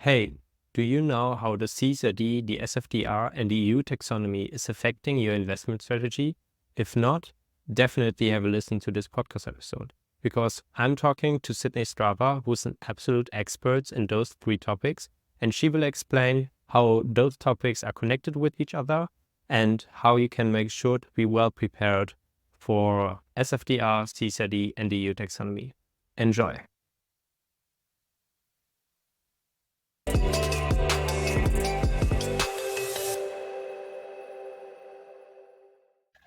Hey, do you know how the CSRD, the SFDR, and the EU taxonomy is affecting your investment strategy? If not, definitely have a listen to this podcast episode because I'm talking to Sydney Straver, who's an absolute expert in those three topics, and she will explain how those topics are connected with each other and how you can make sure to be well prepared for SFDR, CSRD, and the EU taxonomy. Enjoy.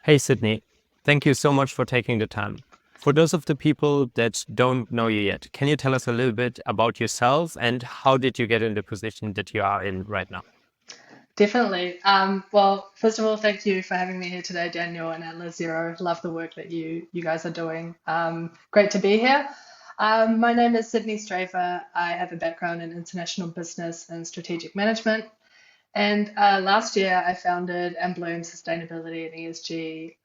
Hey, Sydney. Thank you so much for taking the time. For those of the people that don't know you yet, can you tell us a little bit about yourself and how did you get in the position that you are in right now? Definitely. Well, first of all, thank you for having me here today, Daniel and AtlasZero. Love the work that you guys are doing. Great to be here. My name is Sydney Straver. I have a background in international business and strategic management. And last year, I founded Bloom Sustainability and ESG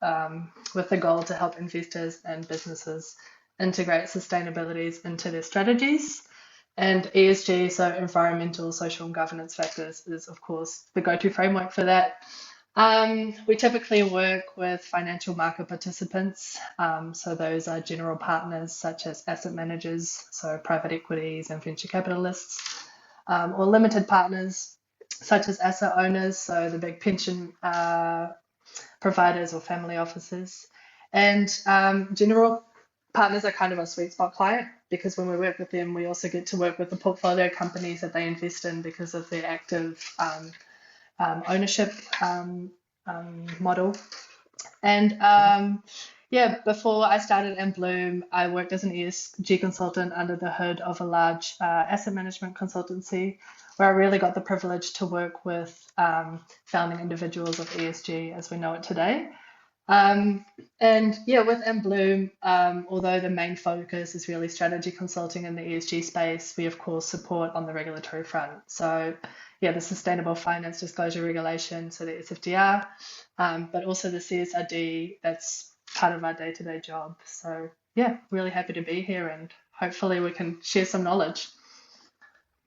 with the goal to help investors and businesses integrate sustainabilities into their strategies. And ESG, so environmental, social, and governance factors, is of course the go-to framework for that. We typically work with financial market participants. So those are general partners such as asset managers, so private equities and venture capitalists, or limited partners such as asset owners, so the big pension providers or family offices. And general partners are kind of a sweet spot client because when we work with them, we also get to work with the portfolio companies that they invest in because of their active ownership model. And yeah, before I started in Bloom, I worked as an ESG consultant under the hood of a large asset management consultancy where I really got the privilege to work with founding individuals of ESG as we know it today. And yeah, with Bloom, although the main focus is really strategy consulting in the ESG space, we of course support on the regulatory front. So yeah, the Sustainable Finance Disclosure Regulation, so the SFDR, but also the CSRD, that's part of our day-to-day job. So yeah, really happy to be here and hopefully we can share some knowledge.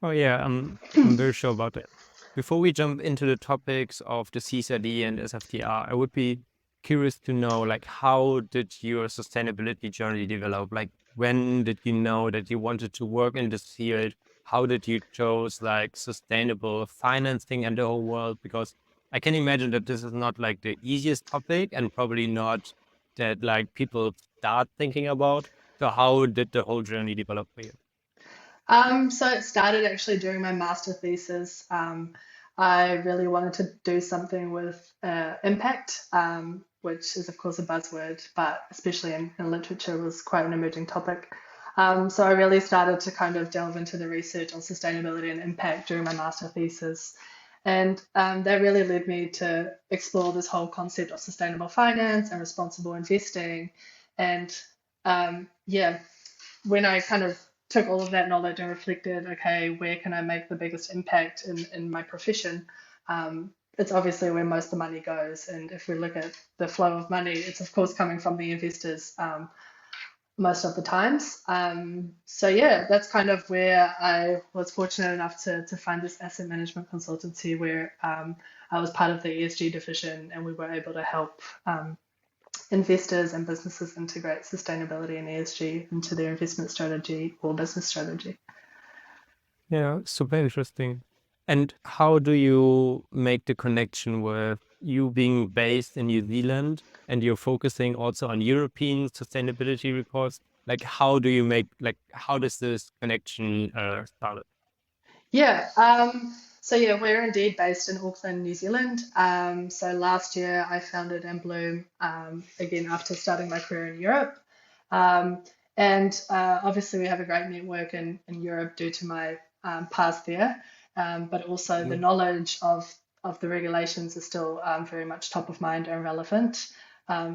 Oh yeah, I'm very sure about that. Before we jump into the topics of the CSRD and SFTR, I would be curious to know, like, how did your sustainability journey develop? Like, when did you know that you wanted to work in this field? How did you chose like sustainable financing and the whole world? Because I can imagine that this is not like the easiest topic and probably not that like people start thinking about. So how did the whole journey develop for you? So it started actually during my master thesis. I really wanted to do something with impact, which is of course a buzzword, but especially in literature was quite an emerging topic. So I really started to kind of delve into the research on sustainability and impact during my master thesis. And that really led me to explore this whole concept of sustainable finance and responsible investing. And yeah, when I kind of took all of that knowledge and reflected, okay, where can I make the biggest impact in my profession? It's obviously where most of the money goes. And if we look at the flow of money, it's of course coming from the investors most of the times. So yeah, that's kind of where I was fortunate enough to find this asset management consultancy where I was part of the ESG division and we were able to help investors and businesses integrate sustainability and ESG into their investment strategy or business strategy. Yeah, super interesting. And how do you make the connection with you being based in New Zealand and you're focusing also on European sustainability reports? Like, how do you make, like, how does this connection start? Yeah, so yeah, we're indeed based in Auckland, New Zealand. So last year I founded Bloom again after starting my career in Europe. Um, and obviously we have a great network in Europe due to my past there, but also the Mhm. knowledge of the regulations is still very much top of mind and relevant.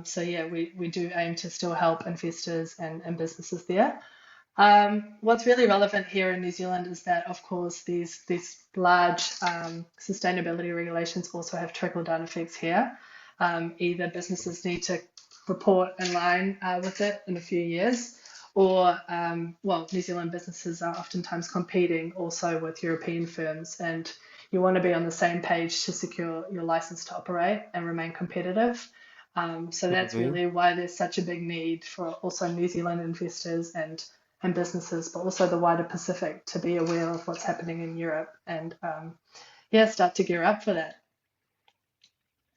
So yeah, we do aim to still help investors and businesses there. What's really relevant here in New Zealand is that, of course, these large sustainability regulations also have trickle down effects here. Either businesses need to report in line with it in a few years, or well, New Zealand businesses are oftentimes competing also with European firms, and you want to be on the same page to secure your license to operate and remain competitive. So that's Hmm. really why there's such a big need for also New Zealand investors and businesses, but also the wider Pacific to be aware of what's happening in Europe and yeah, start to gear up for that.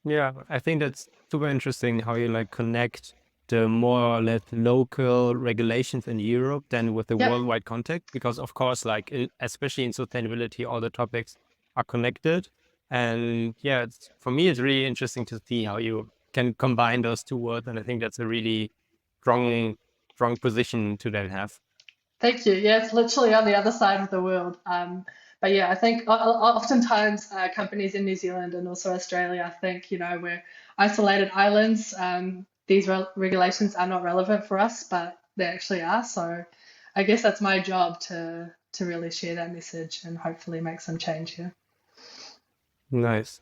Yeah, I think that's super interesting how you like connect the more or less local regulations in Europe than with the Yep. worldwide context, because of course, like especially in sustainability, all the topics are connected. And yeah, for me, it's really interesting to see how you can combine those two words. And I think that's a really strong, strong position to then have. Thank you. Yeah, it's literally on the other side of the world. But yeah, I think oftentimes companies in New Zealand and also Australia, I think, we're isolated islands. These regulations are not relevant for us, but they actually are. So I guess that's my job to really share that message and hopefully make some change here. Nice.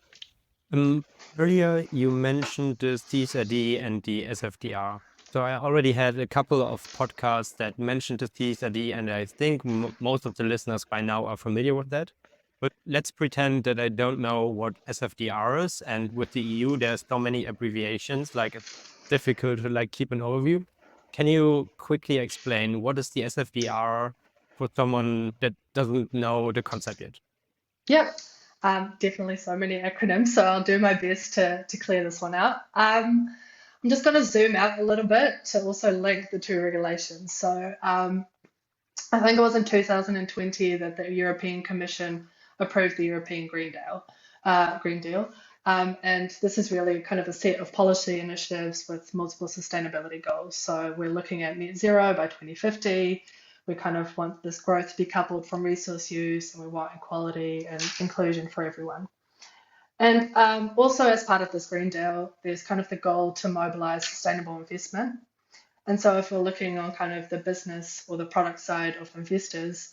Um, Earlier you mentioned the CSRD and the SFDR. So I already had a couple of podcasts that mentioned the CSRD, and I think most of the listeners by now are familiar with that. But let's pretend that I don't know what SFDR is, and with the EU, there's so many abbreviations, like it's difficult to like keep an overview. Can you quickly explain what is the SFDR for someone that doesn't know the concept yet? Yep. Definitely so many acronyms, so I'll do my best to clear this one out. I'm just going to zoom out a little bit to also link the two regulations. So I think it was in 2020 that the European Commission approved the European Green Deal. And this is really kind of a set of policy initiatives with multiple sustainability goals. So we're looking at net zero by 2050. We kind of want this growth to be coupled from resource use, and we want equality and inclusion for everyone. And also, as part of this Green Deal, there's kind of the goal to mobilize sustainable investment. And so, if we're looking on kind of the business or the product side of investors,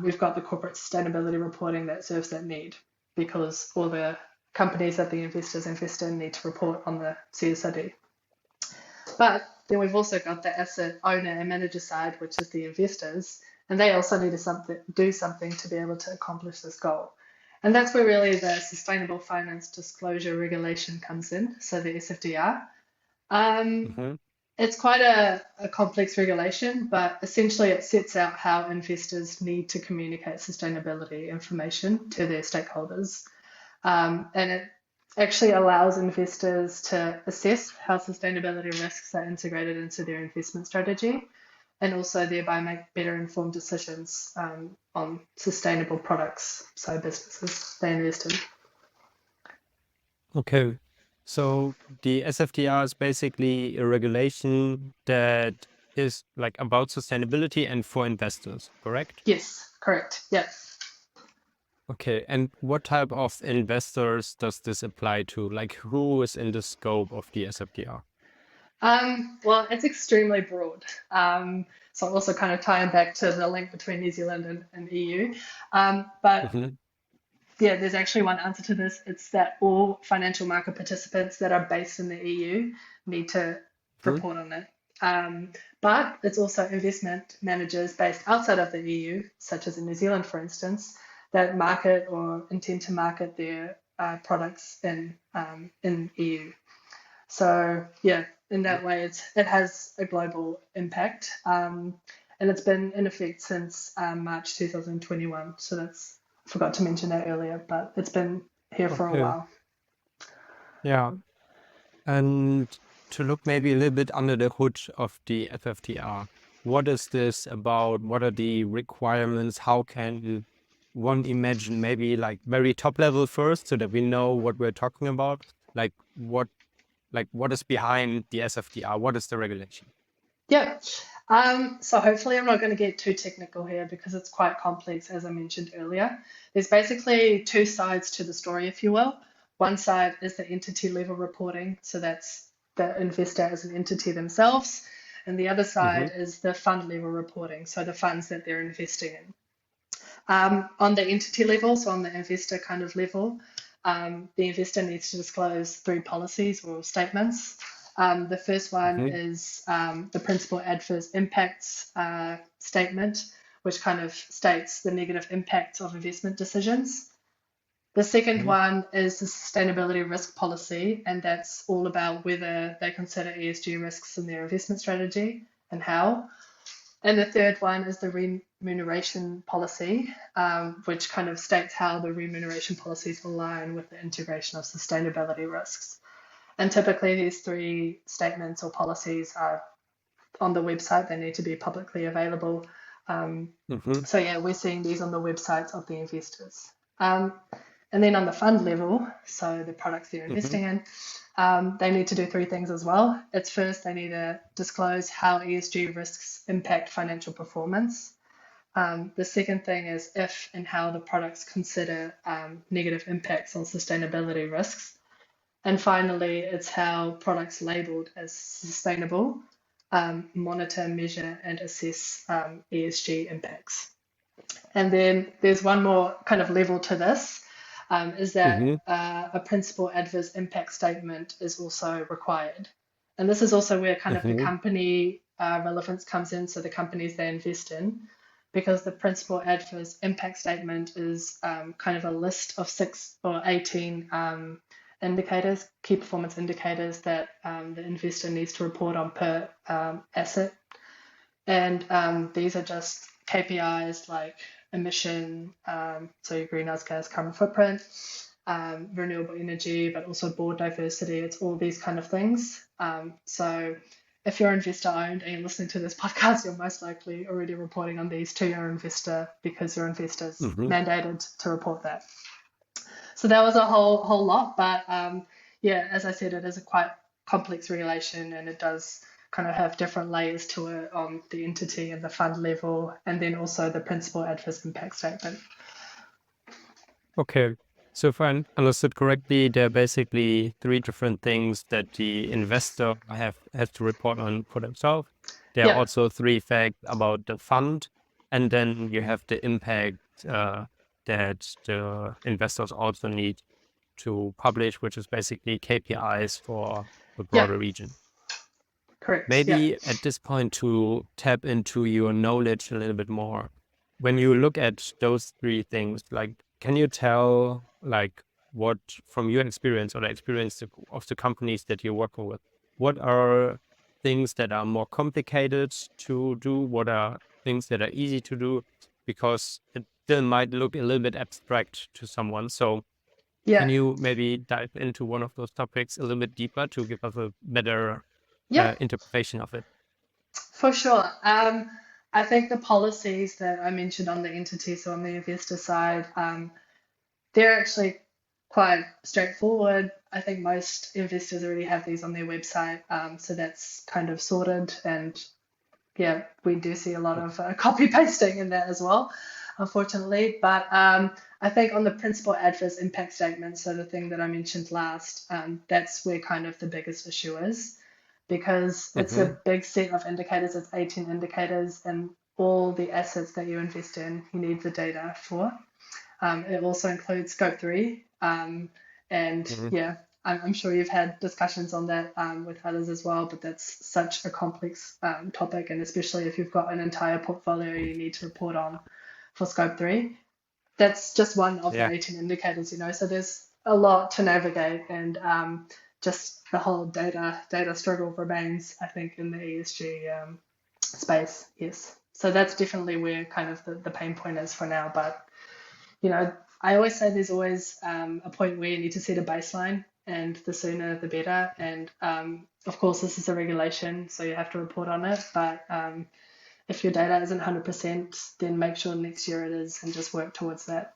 we've got the corporate sustainability reporting that serves that need, because all the companies that the investors invest in need to report on the CSRD. But then we've also got the asset owner and manager side, which is the investors, and they also need to do something to be able to accomplish this goal. And that's where really the Sustainable Finance Disclosure Regulation comes in, so the SFDR. Um, Hmm. it's quite a complex regulation, but essentially it sets out how investors need to communicate sustainability information to their stakeholders. And it actually allows investors to assess how sustainability risks are integrated into their investment strategy and also thereby make better informed decisions on sustainable products, so businesses they invest in. Okay. So the SFDR is basically a regulation that is like about sustainability and for investors, correct? Yes, correct. Yeah. Okay. And what type of investors does this apply to? Like who is in the scope of the SFDR? Well, it's extremely broad. So also kind of tying back to the link between New Zealand and EU. But Hmm. yeah, there's actually one answer to this. It's that all financial market participants that are based in the EU need to Hmm. report on it. But it's also investment managers based outside of the EU, such as in New Zealand, for instance, that market or intend to market their products in EU. So yeah, in that way, it has a global impact, and it's been in effect since March 2021. So that's forgot to mention that earlier, but it's been here for a Okay. while. Yeah. And to look maybe a little bit under the hood of the FFTR, what is this about? What are the requirements? How can one imagine maybe like very top level first so that we know what we're talking about? Like what is behind the SFTR? What is the regulation? Yeah. So hopefully I'm not going to get too technical here because it's quite complex, as I mentioned earlier. There's basically two sides to the story, if you will. One side is the entity level reporting, so that's the investor as an entity themselves, and the other Hmm. side is the fund level reporting, so the funds that they're investing in. On the entity level, so on the investor kind of level, the investor needs to disclose three policies or statements. The first one Mm-hmm. is the principal adverse impacts statement, which kind of states the negative impacts of investment decisions. The second Mm-hmm. one is the sustainability risk policy, and that's all about whether they consider ESG risks in their investment strategy and how. And the third one is the remuneration policy, which kind of states how the remuneration policies align with the integration of sustainability risks. And typically, these three statements or policies are on the website, they need to be publicly available. Mm-hmm. So, yeah, we're seeing these on the websites of the investors. And then on the fund level, so the products they're Mm-hmm. investing in, they need to do three things as well. It's first, they need to disclose how ESG risks impact financial performance. The second thing is if and how the products consider negative impacts on sustainability risks. And finally, it's how products labeled as sustainable monitor, measure, and assess ESG impacts. And then there's one more kind of level to this, is that Mm-hmm. a principal adverse impact statement is also required. And this is also where kind of the Mm-hmm. company relevance comes in, so the companies they invest in, because the principal adverse impact statement is kind of a list of 6 or 18 indicators, key performance indicators that the investor needs to report on per asset. And these are just KPIs like emission, so your greenhouse gas carbon footprint, renewable energy, but also board diversity. It's all these kind of things. So if you're investor owned and you're listening to this podcast, you're most likely already reporting on these to your investor because your investor's Mm-hmm. mandated to report that. So that was a whole lot, but yeah, as I said, it is a quite complex regulation, and it does kind of have different layers to it on the entity and the fund level, and then also the principal adverse impact statement. Okay. So if I understood correctly, there are basically three different things that the investor has to report on for themselves. There are Yeah, also three facts about the fund, and then you have the impact that the investors also need to publish, which is basically KPIs for the yeah, broader region. correct. Yeah, Maybe at this point to tap into your knowledge a little bit more. When you look at those three things, like, can you tell, like, what from your experience or the experience of the companies that you're working with, what are things that are more complicated to do? What are things that are easy to do? Because it still might look a little bit abstract to someone. So can yeah, you maybe dive into one of those topics a little bit deeper to give us a better yeah, interpretation of it? for sure. I think the policies that I mentioned on the entity, so on the investor side, they're actually quite straightforward. I think most investors already have these on their website, so that's kind of sorted. And yeah, we do see a lot of copy pasting in that as well, unfortunately. But I think on the principal adverse impact statement, so the thing that I mentioned last, that's where kind of the biggest issue is, because it's Mm-hmm. a big set of indicators. It's 18 indicators, and all the assets that you invest in, you need the data for. It also includes scope three. And Mm-hmm. yeah, I'm sure you've had discussions on that with others as well, but that's such a complex topic. And especially if you've got an entire portfolio you need to report on for scope three, that's just one of the Yeah. 18 indicators, So there's a lot to navigate, and just the whole data struggle remains, I think, in the ESG space. Yes. So that's definitely where kind of the pain point is for now. But I always say there's always a point where you need to set a baseline, and the sooner the better. And of course, this is a regulation, so you have to report on it. But if your data isn't 100%, then make sure next year it is, and just work towards that.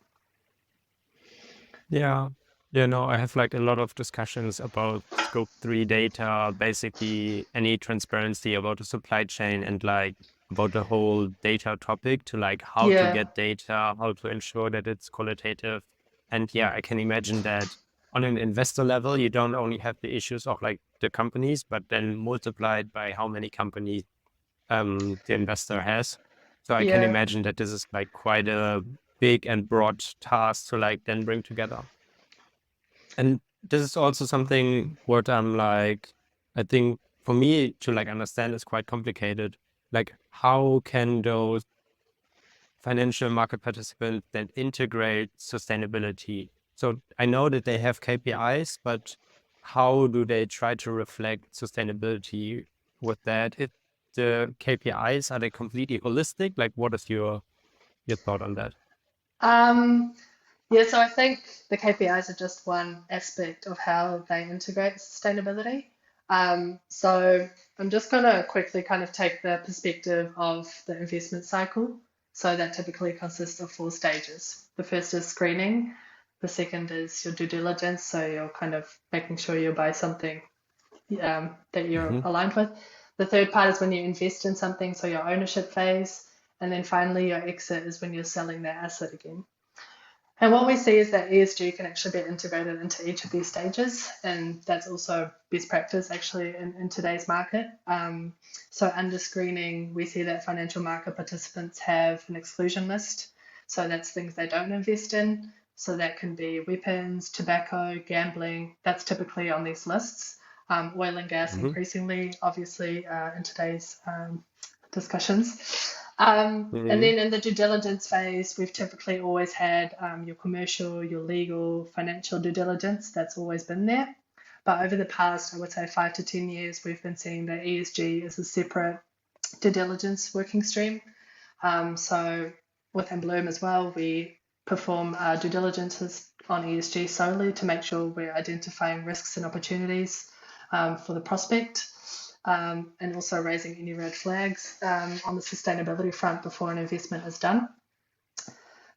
Yeah. Yeah, no, I have like a lot of discussions about scope three data, basically any transparency about the supply chain and like about the whole data topic to like how to Yeah, get data, how to ensure that it's qualitative. And yeah, I can imagine that on an investor level, you don't only have the issues of like the companies, but then multiplied by how many companies the investor has. So I can yeah, imagine that this is like quite a big and broad task to like then bring together. And this is also something what I'm like I think for me to like understand is quite complicated. Like, how can those financial market participants then integrate sustainability? So I know that they have KPIs, but how do they try to reflect sustainability with that? If the KPIs, are they completely holistic? Like, what is your thought on that? Um, yeah, so I think the KPIs are just one aspect of how they integrate sustainability. So I'm just going to quickly kind of take the perspective of the investment cycle. So that typically consists of four stages. The first is screening. The second is your due diligence. So you're kind of making sure you buy something that you're Hmm. aligned with. The third part is when you invest in something, so your ownership phase. And then finally, your exit is when you're selling that asset again. And what we see is that ESG can actually be integrated into each of these stages, and that's also best practice actually in today's market. So under screening, we see that financial market participants have an exclusion list. So that's things they don't invest in. So that can be weapons, tobacco, gambling. That's typically on these lists. Oil and gas Hmm. increasingly, obviously, in today's discussions. And Hmm. then in the due diligence phase, we've typically always had your commercial, your legal, financial due diligence. That's always been there. But over the past, I would say 5 to 10 years, we've been seeing that ESG is a separate due diligence working stream. So within Bloom as well, we perform due diligences on ESG solely to make sure we're identifying risks and opportunities for the prospect, and also raising any red flags on the sustainability front before an investment is done.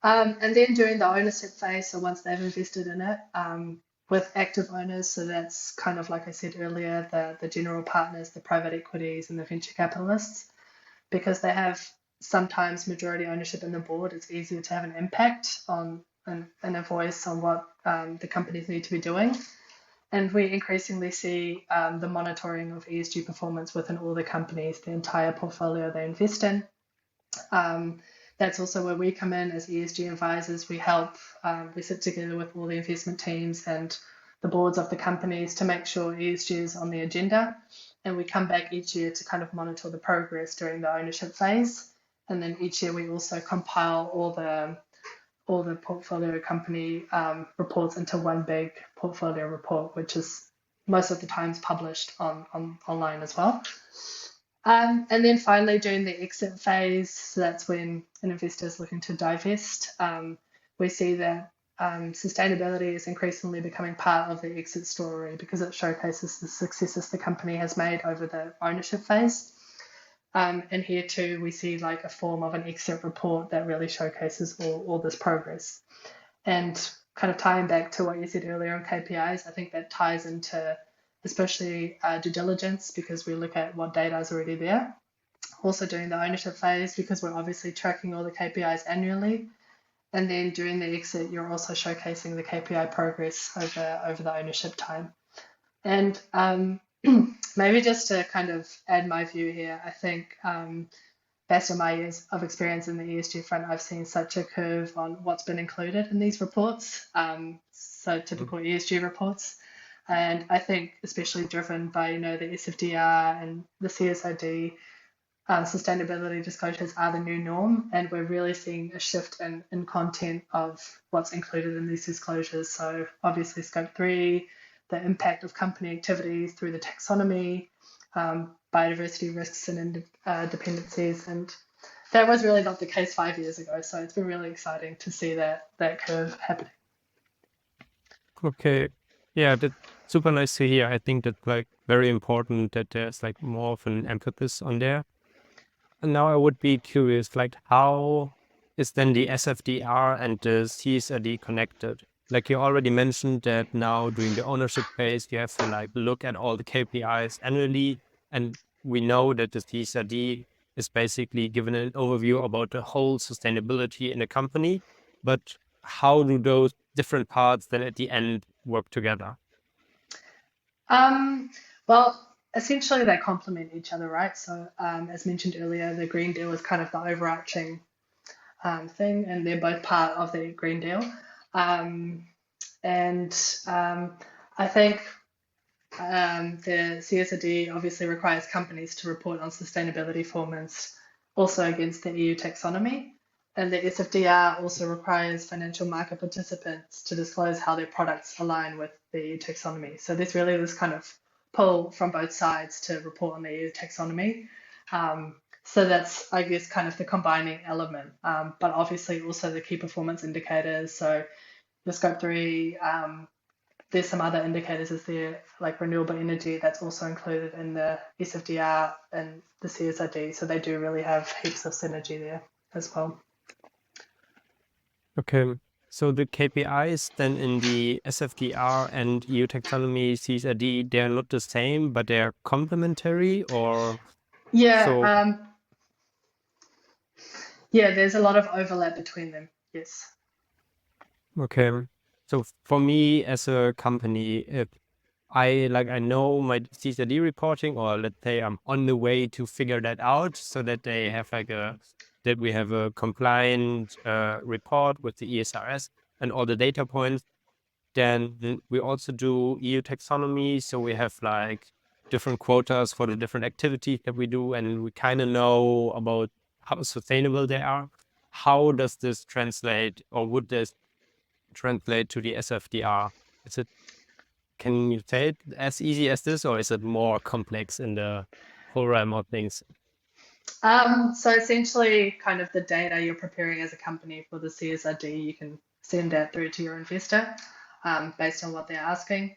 And then during the ownership phase, so once they've invested in it, with active owners, so that's kind of like I said earlier, the general partners, the private equities, and the venture capitalists, because they have sometimes majority ownership in the board, it's easier to have an impact on and a voice on what the companies need to be doing. And we increasingly see the monitoring of ESG performance within all the companies, the entire portfolio they invest in. Um, that's also where we come in as ESG advisors. We help, we sit together with all the investment teams and the boards of the companies to make sure ESG is on the agenda. And we come back each year to kind of monitor the progress during the ownership phase. And then each year we also compile all the portfolio company reports into one big portfolio report, which is most of the times published on online as well. And then finally, during the exit phase, so that's when an investor is looking to divest, we see that sustainability is increasingly becoming part of the exit story because it showcases the successes the company has made over the ownership phase. And here too, we see like a form of an exit report that really showcases all this progress. And kind of tying back to what you said earlier on KPIs, I think that ties into especially due diligence because we look at what data is already there. Also during the ownership phase because we're obviously tracking all the KPIs annually. And then during the exit, you're also showcasing the KPI progress over the ownership time. And maybe just to kind of add my view here, I think based on my years of experience in the ESG front, I've seen such a curve on what's been included in these reports, so typical ESG reports. And I think especially driven by, the SFDR and the CSRD, sustainability disclosures are the new norm. And we're really seeing a shift in content of what's included in these disclosures. So obviously scope 3, the impact of company activities through the taxonomy, biodiversity risks and dependencies. And that was really not the case 5 years ago. So it's been really exciting to see that curve happening. Okay. Yeah, that's super nice to hear. I think that's like very important that there's like more of an emphasis on there. And now I would be curious, like how is then the SFDR and the CSRD connected? Like you already mentioned that now during the ownership phase, you have to like look at all the KPIs annually. And we know that the CSRD is basically given an overview about the whole sustainability in a company. But how do those different parts then at the end work together? Um, well, essentially they complement each other, right? So as mentioned earlier, the Green Deal is kind of the overarching thing, and they're both part of the Green Deal. Um, and I think The CSRD obviously requires companies to report on sustainability performance also against the EU taxonomy. And the SFDR also requires financial market participants to disclose how their products align with the EU taxonomy. So there's really this kind of pull from both sides to report on the EU taxonomy. So that's, I guess, kind of the combining element. But obviously also the key performance indicators. So the scope 3, there's some other indicators as there, like renewable energy, that's also included in the SFDR and the CSRD. So they do really have heaps of synergy there as well. Okay. So the KPIs then in the SFDR and EU taxonomy CSRD, they're not the same, but they're complementary, or Yeah, so. yeah, there's a lot of overlap between them. Yes. Okay. So for me as a company, if I know my CSRD reporting, or let's say I'm on the way to figure that out, so that they have that we have a compliant report with the ESRS and all the data points. Then we also do EU taxonomy, so we have like different quotas for the different activities that we do, and we kind of know about how sustainable they are. How does this translate, or would this translate to the SFDR? Is it, can you say it as easy as this, or is it more complex in the whole realm of things? So essentially, kind of the data you're preparing as a company for the CSRD, you can send that through to your investor based on what they're asking.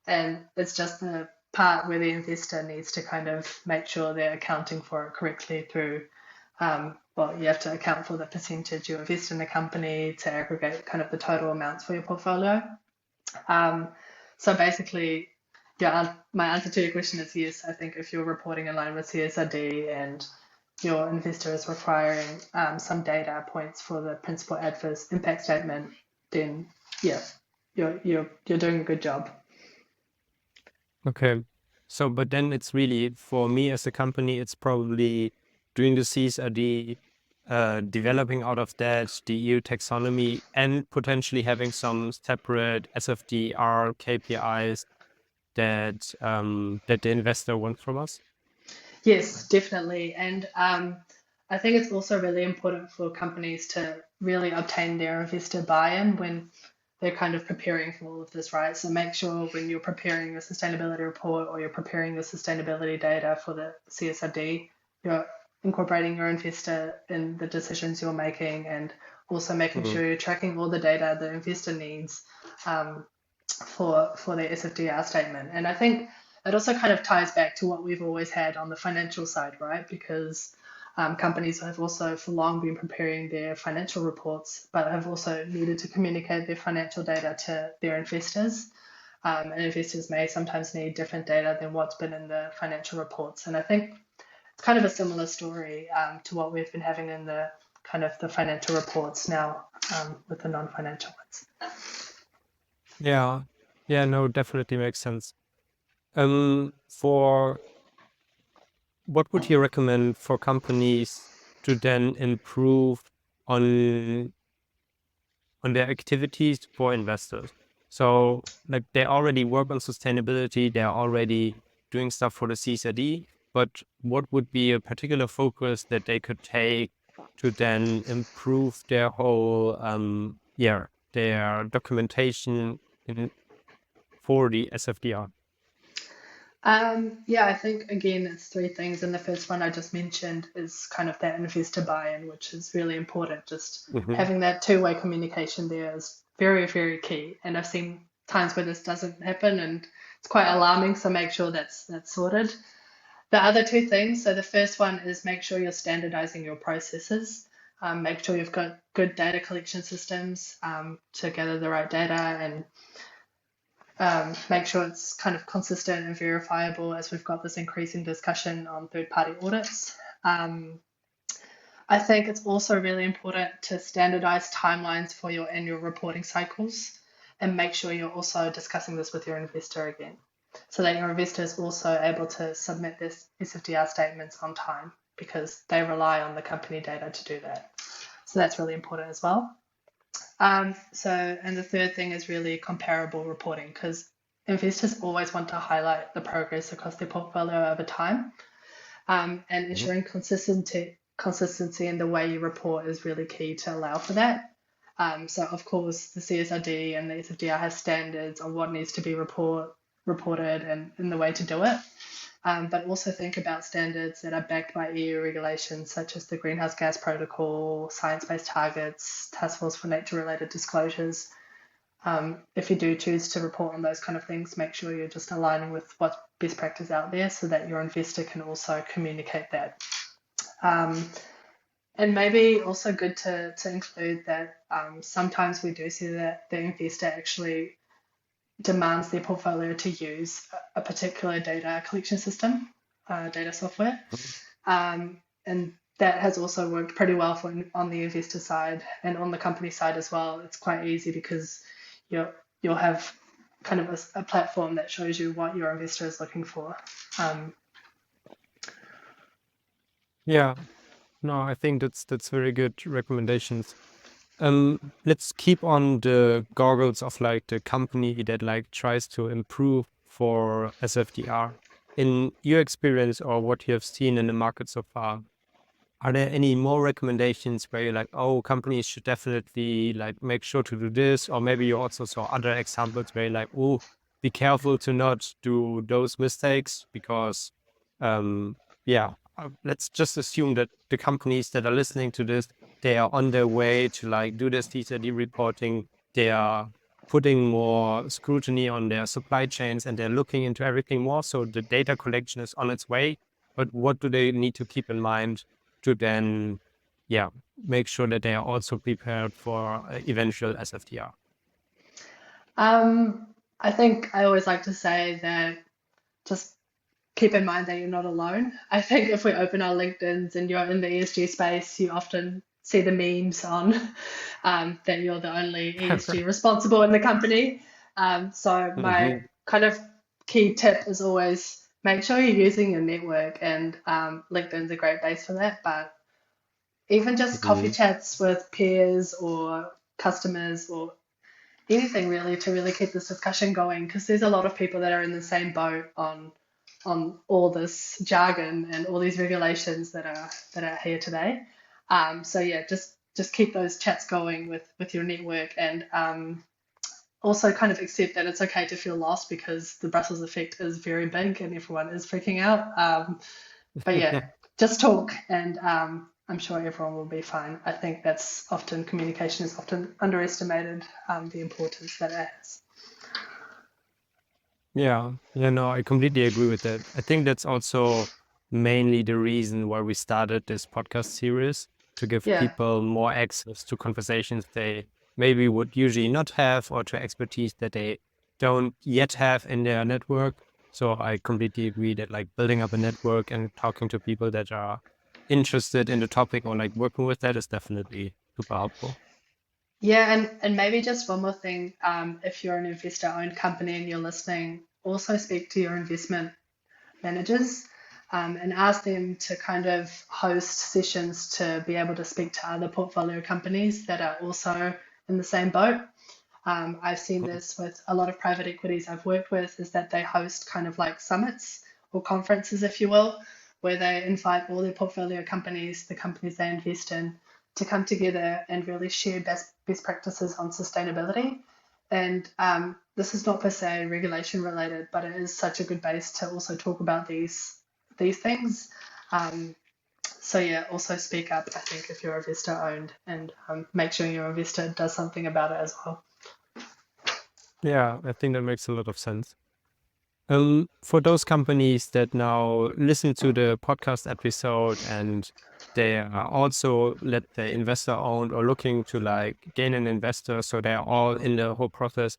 And it's just the part where the investor needs to kind of make sure they're accounting for it correctly through, well, you have to account for the percentage you invest in the company to aggregate kind of the total amounts for your portfolio. So basically, yeah, my answer to your question is yes. I think if you're reporting in line with CSRD and your investor is requiring some data points for the principal adverse impact statement, then yeah, you're doing a good job. Okay. So, but then it's really, for me as a company, it's probably doing the CSRD, developing out of that the EU taxonomy, and potentially having some separate SFDR KPIs that that the investor wants from us. Yes, definitely. And I think it's also really important for companies to really obtain their investor buy-in when they're kind of preparing for all of this, right? So make sure when you're preparing your sustainability report or you're preparing your sustainability data for the CSRD, you're incorporating your investor in the decisions you're making, and also making Mhm. sure you're tracking all the data the investor needs for their SFDR statement. And I think it also kind of ties back to what we've always had on the financial side, right? Because companies have also for long been preparing their financial reports, but have also needed to communicate their financial data to their investors. And investors may sometimes need different data than what's been in the financial reports. And I think it's kind of a similar story to what we've been having in the kind of the financial reports now with the non-financial ones. Yeah. Yeah, no, definitely makes sense. For what would you recommend for companies to then improve on their activities for investors? So like they already work on sustainability, they're already doing stuff for the CSRD, but what would be a particular focus that they could take to then improve their whole their documentation for the SFDR? Yeah, I think again it's three things, and the first one I just mentioned is kind of that investor buy-in, which is really important. Just Hmm. having that two-way communication there is very, very key. And I've seen times where this doesn't happen, and it's quite alarming. So make sure that's sorted. The other two things. So the first one is make sure you're standardizing your processes. Make sure you've got good data collection systems to gather the right data, and make sure it's kind of consistent and verifiable as we've got this increasing discussion on third-party audits. I think it's also really important to standardize timelines for your annual reporting cycles, and make sure you're also discussing this with your investor again, so that your investor is also able to submit this SFDR statements on time, because they rely on the company data to do that. So that's really important as well. And the third thing is really comparable reporting, because investors always want to highlight the progress across their portfolio over time, and Mhm. ensuring consistency in the way you report is really key to allow for that. So of course, the CSRD and the SFDR has standards on what needs to be reported and the way to do it. But also think about standards that are backed by EU regulations such as the Greenhouse Gas Protocol, Science-Based Targets, Task Force for Nature-related Disclosures. If you do choose to report on those kind of things, make sure you're just aligning with what's best practice out there so that your investor can also communicate that. Um, and maybe also good to include that sometimes we do see that the investor actually demands their portfolio to use a particular data collection system, data software. And that has also worked pretty well on the investor side and on the company side as well. It's quite easy because you'll have kind of a platform that shows you what your investor is looking for. Um, Yeah, no, I think that's very good recommendations. Let's keep on the goggles of like the company that like tries to improve for SFDR. In your experience or what you have seen in the market so far, are there any more recommendations where you're like, oh, companies should definitely like make sure to do this? Or maybe you also saw other examples where you're like, oh, be careful to not do those mistakes because, um, yeah, let's just assume that the companies that are listening to this, they are on their way to like do this TCD reporting. They are putting more scrutiny on their supply chains and they're looking into everything more. So the data collection is on its way. But what do they need to keep in mind to then, yeah, make sure that they are also prepared for eventual SFDR. I think I always like to say that just keep in mind that you're not alone. I think if we open our LinkedIn's and you're in the ESG space, you often see the memes on that you're the only ESG responsible in the company. So my Mhm, kind of key tip is always make sure you're using your network, and LinkedIn's a great base for that. But even just coffee mhm. chats with peers or customers or anything really to really keep this discussion going, because there's a lot of people that are in the same boat on all this jargon and all these regulations that are here today. So yeah, just keep those chats going with your network, and also kind of accept that it's okay to feel lost because the Brussels effect is very big and everyone is freaking out. But yeah, just talk, and I'm sure everyone will be fine. I think that's often communication is often underestimated, the importance that it has. Yeah, yeah, no, I completely agree with that. I think that's also mainly the reason why we started this podcast series to give Yeah. people more access to conversations they maybe would usually not have or to expertise that they don't yet have in their network. So I completely agree that like building up a network and talking to people that are interested in the topic or like working with that is definitely super helpful. Yeah, and maybe just one more thing. If you're an investor-owned company and you're listening, also speak to your investment managers, and ask them to kind of host sessions to be able to speak to other portfolio companies that are also in the same boat. I've seen this with a lot of private equities I've worked with, is that they host kind of like summits or conferences, if you will, where they invite all their portfolio companies, the companies they invest in, to come together and really share best practices on sustainability. And this is not per se regulation related, but it is such a good base to also talk about these things. Um, so yeah, also speak up, I think, if you're investor owned, and make sure your investor does something about it as well. Yeah, I think that makes a lot of sense. For those companies that now listen to the podcast episode and they are also, let's say, investor owned or looking to like gain an investor, so they're all in the whole process,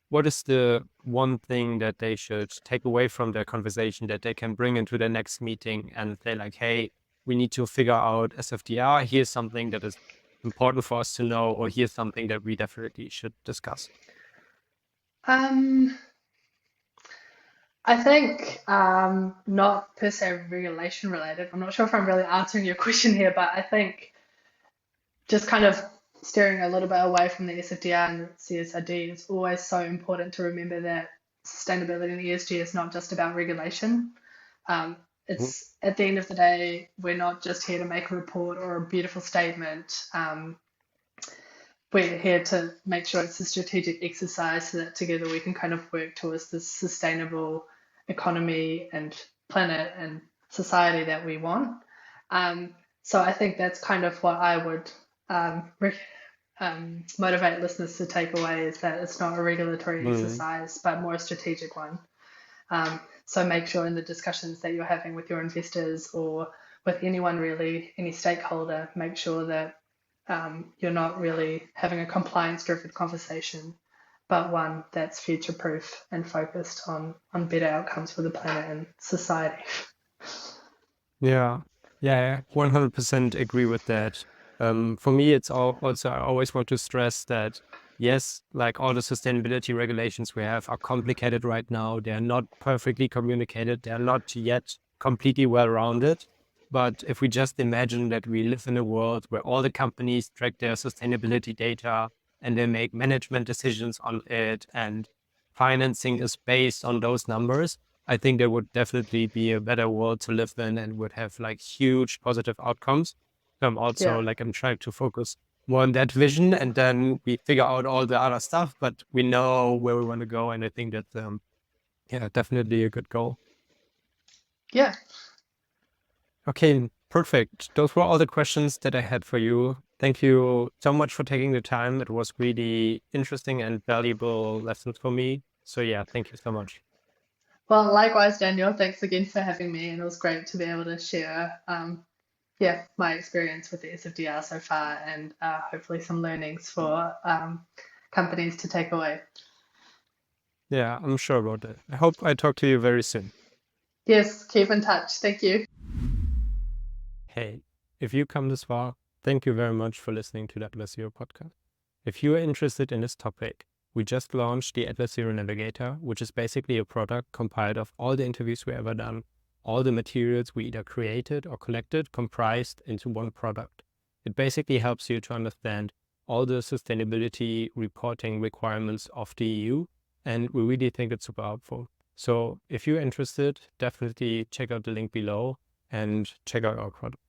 what is the one thing that they should take away from their conversation that they can bring into the next meeting and say like, hey, we need to figure out SFDR. Here's something that is important for us to know, or here's something that we definitely should discuss. Um, I think not per se regulation related. I'm not sure if I'm really answering your question here, but I think just kind of steering a little bit away from the SFDR and the CSRD, it's always so important to remember that sustainability and ESG is not just about regulation. Mhm. It's at the end of the day, we're not just here to make a report or a beautiful statement. We're here to make sure it's a strategic exercise so that together we can kind of work towards this sustainable economy and planet and society that we want. So I think that's kind of what I would motivate listeners to take away, is that it's not a regulatory Mhm. exercise, but more a strategic one. So make sure in the discussions that you're having with your investors or with anyone really, any stakeholder, make sure that you're not really having a compliance-driven conversation, but one that's future-proof and focused on better outcomes for the planet and society. Yeah, yeah, 100% agree with that. For me, it's also, I always want to stress that, yes, like all the sustainability regulations we have are complicated right now. They're not perfectly communicated. They're not yet completely well-rounded. But if we just imagine that we live in a world where all the companies track their sustainability data and they make management decisions on it, and financing is based on those numbers, I think there would definitely be a better world to live in and would have like huge positive outcomes. Also, Yeah, like, I'm trying to focus more on that vision, and then we figure out all the other stuff, but we know where we want to go. And I think that's, yeah, definitely a good goal. yeah. Okay, perfect. Those were all the questions that I had for you. Thank you so much for taking the time. It was really interesting and valuable lessons for me. So yeah, thank you so much. Well, likewise, Daniel, thanks again for having me, and it was great to be able to share, my experience with the SFDR so far, and hopefully some learnings for companies to take away. Yeah, I'm sure about that. I hope I talk to you very soon. Yes, keep in touch. Thank you. Hey, if you come this far, thank you very much for listening to the AtlasZero podcast. If you are interested in this topic, we just launched the AtlasZero Navigator, which is basically a product compiled of all the interviews we ever done, all the materials we either created or collected, comprised into one product. It basically helps you to understand all the sustainability reporting requirements of the EU, and we really think it's super helpful. So if you're interested, definitely check out the link below and check out our product.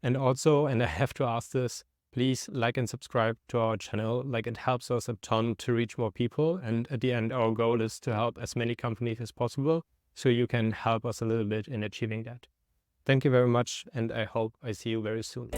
And also, and I have to ask this, please like and subscribe to our channel. Like, it helps us a ton to reach more people. And at the end, our goal is to help as many companies as possible. So you can help us a little bit in achieving that. Thank you very much. And I hope I see you very soon.